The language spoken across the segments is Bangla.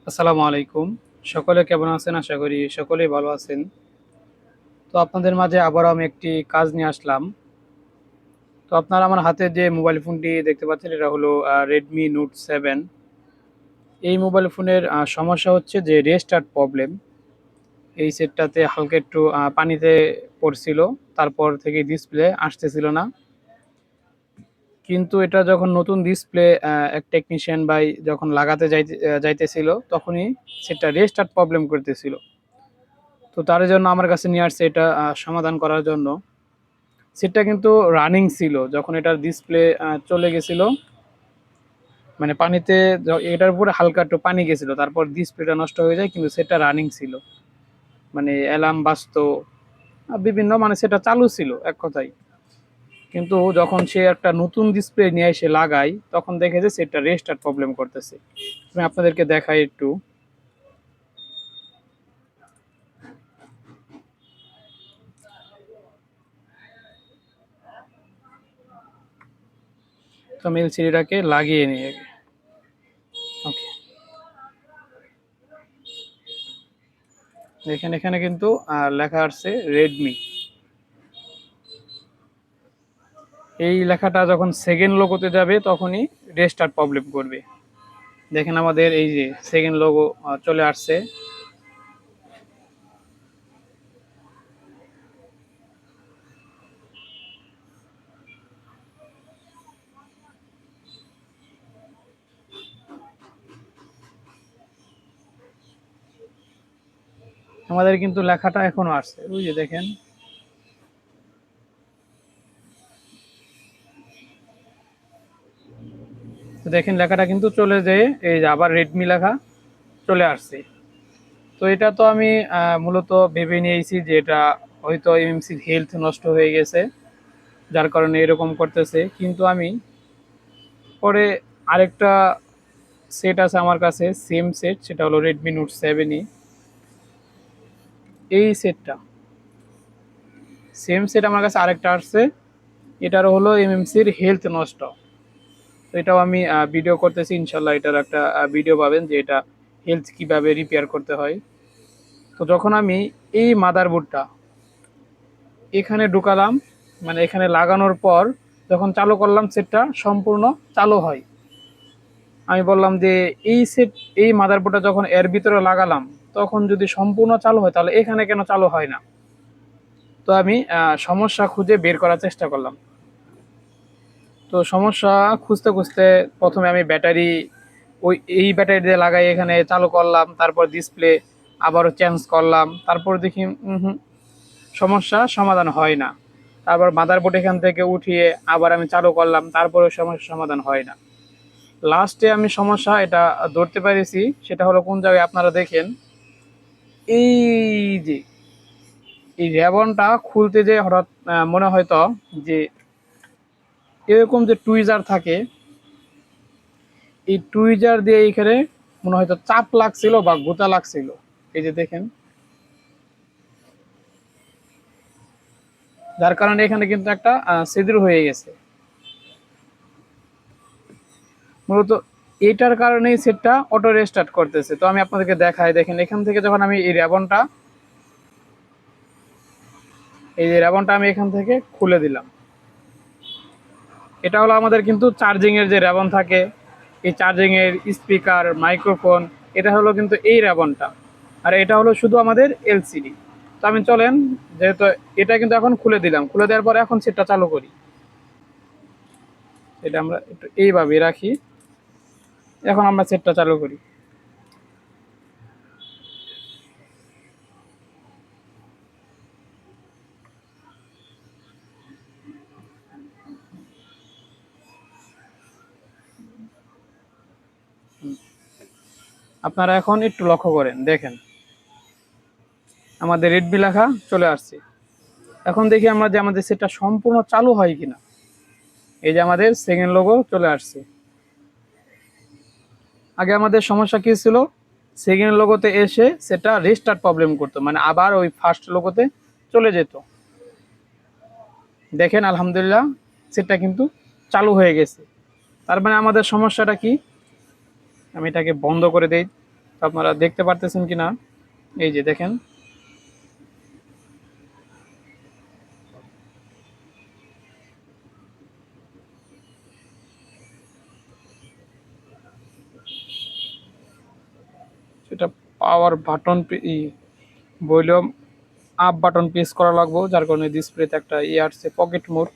আসসালামু আলাইকুম। সকলে কেমন আছেন? আশা করি সকলেই ভালো আছেন। তো আপনাদের মাঝে আবারও আমি একটি কাজ নিয়ে আসলাম। তো আপনারা আমার হাতে যে মোবাইল ফোনটি দেখতে পাচ্ছেন এটা হলো Redmi Note 7। এই মোবাইল ফোনের সমস্যা হচ্ছে যে রেস্টার্ট প্রবলেম। এই সেটটাতে হালকা একটু পানিতে পড়ছিল। তারপর থেকে ডিসপ্লে আসতেছিল না। কিন্তু এটা যখন নতুন ডিসপ্লে এক টেকনিশিয়ান ভাই যখন লাগাতে যাইতেছিল তখনই সেটটা রেস্টার্ট প্রবলেম করতেছিল। তো তার জন্য আমার কাছে নিয়ে আসছে এটা সমাধান করার জন্য। সেটটা কিন্তু রানিং ছিল যখন এটার ডিসপ্লে চলে গেছিল, মানে পানিতে এটার উপরে হালকা একটু পানি গেছিল, তারপর ডিসপ্লেটা নষ্ট হয়ে যায়, কিন্তু সেটটা রানিং ছিল, মানে অ্যালার্ম বাজতো, বিভিন্ন, মানে সেটা চালু ছিল এক কথায়। কিন্তু যখন সে একটা নতুন ডিসপ্লে নিয়ে এসে লাগায় তখন দেখে যে সেটটা রেস্টার্ট প্রবলেম করতেছে। আমি আপনাদেরকে দেখাই একটু। তো আমি এলসিডিটাকে লাগিয়ে নিই আগে। ওকে, দেখেন এখানে কিন্তু লেখা আছে রেডমি। এই লেখাটা যখন সেকেন্ড লোগোতে যাবে তখনই রেস্টার্ট প্রবলেম করবে। দেখেন আমাদের এই যে সেকেন্ড লোগো চলে আসছে। আমাদের কিন্তু লেখাটা এখনো আসছে, ওই যে দেখেন। তো দেখেন লেখাটা কিন্তু চলে যেয়ে এই যে আবার রেডমি লেখা চলে আসছে। তো এটা তো আমি মূলত ভেবে নিয়েছি যে এটা হয়তো এমএমসির হেলথ নষ্ট হয়ে গেছে, যার কারণে এরকম করতেছে। কিন্তু আমি পরে আরেকটা সেট আছে আমার কাছে, সেম সেট, সেটা হলো রেডমি নোট 7ই। এই সেটটা সেম সেট আমার কাছে আরেকটা আসছে, এটারও হলো এমএমসির হেলথ নষ্ট। তো এটাও আমি ভিডিও করতেছি, ইনশাল্লাহ এটার একটা ভিডিও পাবেন যে এটা হেলথ কিভাবে রিপেয়ার করতে হয়। তো যখন আমি এই মাদারবোর্ডটা এখানে ঢুকালাম, মানে এখানে লাগানোর পর যখন চালু করলাম সেটটা সম্পূর্ণ চালু হয়। আমি বললাম যে এই মাদারবোর্ডটা যখন এর ভিতরে লাগালাম তখন যদি সম্পূর্ণ চালু হয় তাহলে এখানে কেন চালু হয় না। তো আমি সমস্যা খুঁজে বের করার চেষ্টা করলাম। তো সমস্যা খুঁজতে খুঁজতে প্রথমে আমি ব্যাটারি, এই ব্যাটারি দিয়ে লাগাই এখানে চালু করলাম, তারপর ডিসপ্লে আবারও চেঞ্জ করলাম, তারপর দেখি সমস্যা সমাধান হয় না। তারপর মাদারবোর্ড এখান থেকে উঠিয়ে আবার আমি চালু করলাম, তারপরে সমস্যা সমাধান হয় না। লাস্টে আমি সমস্যা এটা ধরতে পেরেছি, সেটা হলো কোন জায়গায় আপনারা দেখেন, এই যে এই রেবনটা খুলতে যে হঠাৎ মনে হয়তো যে এরকম যে টুইজার থাকে, এই টুইজার দিয়ে এখানে মনে হয়তো চাপ লাগছিল বা গোতা লাগছিল। এই যে দেখেন, যার কারণে এখানে কিন্তু একটা ছিদ্র হয়ে গেছে মূলত। এইটার কারণেই সেটটা অটো রেস্টার্ট করতেছে। তো আমি আপনাদেরকে দেখাই, দেখেন এখান থেকে যখন আমি এই যে রেবনটা আমি এখান থেকে খুলে দিলাম। এটা হলো আমাদের কিন্তু চার্জিং এর যে রেবন থাকে, এই চার্জিং এর স্পিকার, মাইক্রোফোন, এটা হলো কিন্তু এই রেবনটা। আর এটা হলো শুধু আমাদের এলসিডি। তো আমি চলেন, যেহেতু এটা কিন্তু এখন খুলে দিলাম, খুলে দেওয়ার পরে এখন সেটটা চালু করি। এটা আমরা একটু এইভাবে রাখি, এখন আমরা সেটটা চালু করি। আপনারা এখন একটু লক্ষ্য করেন, দেখেন আমাদের রেডমি লেখা চলে আসছে। এখন দেখি আমরা যে আমাদের সেটটা সম্পূর্ণ চালু হয় কিনা। এই যে আমাদের সেকেন্ড লোগো চলে আসছে। আগে আমাদের সমস্যা কি ছিল, সেকেন্ড লোগোতে এসে সেটা রিস্টার্ট প্রবলেম করতো, মানে আবার ওই ফার্স্ট লোগোতে চলে যেত। দেখেন আলহামদুলিল্লাহ সেটটা কিন্তু চালু হয়ে গেছে। তার মানে আমাদের সমস্যাটা কি, আমি এটাকে বন্ধ করে দেই। আপনারা দেখতে পারতেছেন কিনা, এই যে দেখেন সেটা power button volume up button press করা লাগবে, যার কারণে ডিসপ্লেতে একটা আসছে পকেট মোড।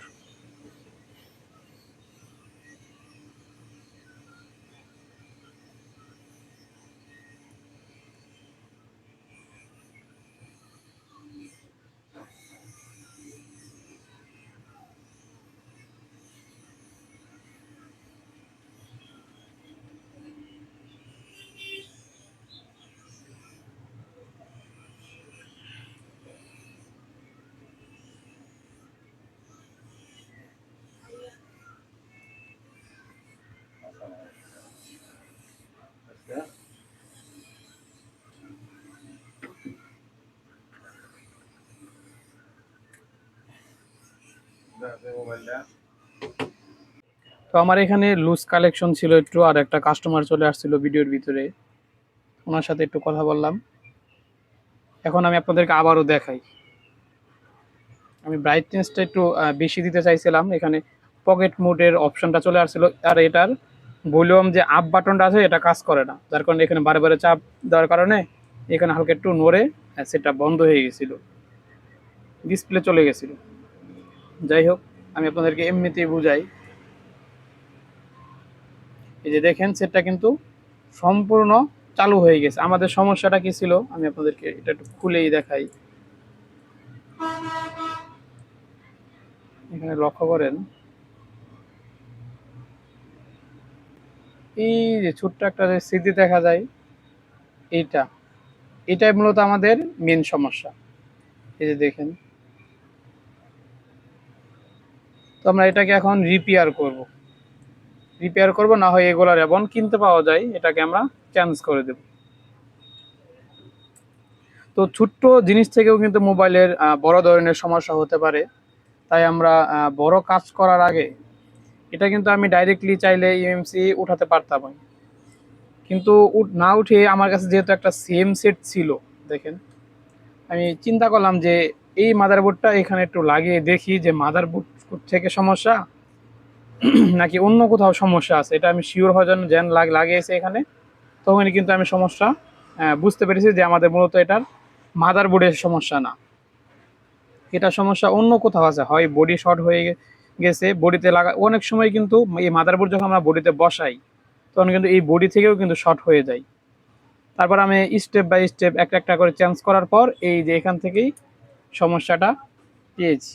তো আমার এখানে লুজ কালেকশন ছিল একটু, আর একটা কাস্টমার চলে আসছিল ভিডিওর ভিতরে, ওনার সাথে একটু কথা বললাম। এখন আমি আপনাদেরকে আবারও দেখাই। আমি ব্রাইটনেসটা একটু বেশি দিতে চাইছিলাম, এখানে পকেট মোডের অপশনটা চলে আসছিল, আর এটার ভলিউম যে আপ বাটনটা আছে এটা কাজ করে না, যার কারণে এখানে বারে বারে চাপ দেওয়ার কারণে এখানে হালকা একটু নড়ে সেটা বন্ধ হয়ে গেছিল, ডিসপ্লে চলে গেছিল। যাই হোক, আমি আপনাদেরকে এমনিতেই বুঝাই। এই যে দেখেন সেটটা কিন্তু সম্পূর্ণ চালু হয়ে গেছে। আমাদের সমস্যাটা কি ছিল আমি আপনাদেরকে এটা একটু খুলেই দেখাই। এখানে লক্ষ্য করেন, এই যে ছোট্ট একটা যে স্মৃতি দেখা যায়, এইটা এটাই মূলত আমাদের মেন সমস্যা। এই যে দেখেন, তো আমরা এটাকে এখন রিপেয়ার করব, না হয় এগুলার এবং কিনতে পাওয়া যায়, এটাকে আমরা চেঞ্জ করে দেব। তো ছোট্ট জিনিস থেকেও কিন্তু মোবাইলের বড় ধরনের সমস্যা হতে পারে। তাই আমরা বড় কাজ করার আগে এটা কিন্তু আমি ডাইরেক্টলি চাইলে ইএমসি উঠাতে পারতাম, কিন্তু না উঠে আমার কাছে যেহেতু একটা সেম সেট ছিল, দেখেন আমি চিন্তা করলাম যে এই মাদারবোর্ডটা এখানে একটু লাগিয়ে দেখি যে মাদারবোর্ড থেকে সমস্যা নাকি অন্য কোথাও সমস্যা আছে। এটা আমি শিওর হওয়ার জন্য যেন লাগিয়েছে এখানে, তখনই কিন্তু আমি সমস্যা বুঝতে পেরেছি যে আমাদের মূলত এটার মাদারবোর্ডের সমস্যা না, এটা সমস্যা অন্য কোথাও আছে। হয় বডি শর্ট হয়ে গেছে, বডিতে লাগা অনেক সময় কিন্তু এই মাদারবোর্ড যখন আমরা বডিতে বসাই তখন কিন্তু এই বডি থেকেও কিন্তু শর্ট হয়ে যায়। তারপর আমি স্টেপ বাই স্টেপ একটা একটা করে চেঞ্জ করার পর এই যে এখান থেকেই সমস্যাটা পেয়েছি।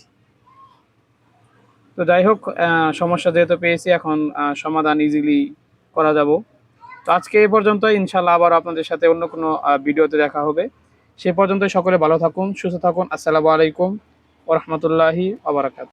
তো যাই হোক, সমস্যা যেহেতু পেয়েছি এখন সমাধান ইজিলি করা যাব। তো আজকে এই পর্যন্ত, ইনশাল্লাহ আবার আপনাদের সাথে অন্য কোনো ভিডিওতে দেখা হবে। সে পর্যন্ত সকলে ভালো থাকুন, সুস্থ থাকুন। আসসালামু আলাইকুম ওয়া রাহমাতুল্লাহি ওয়া বারাকাতুহু।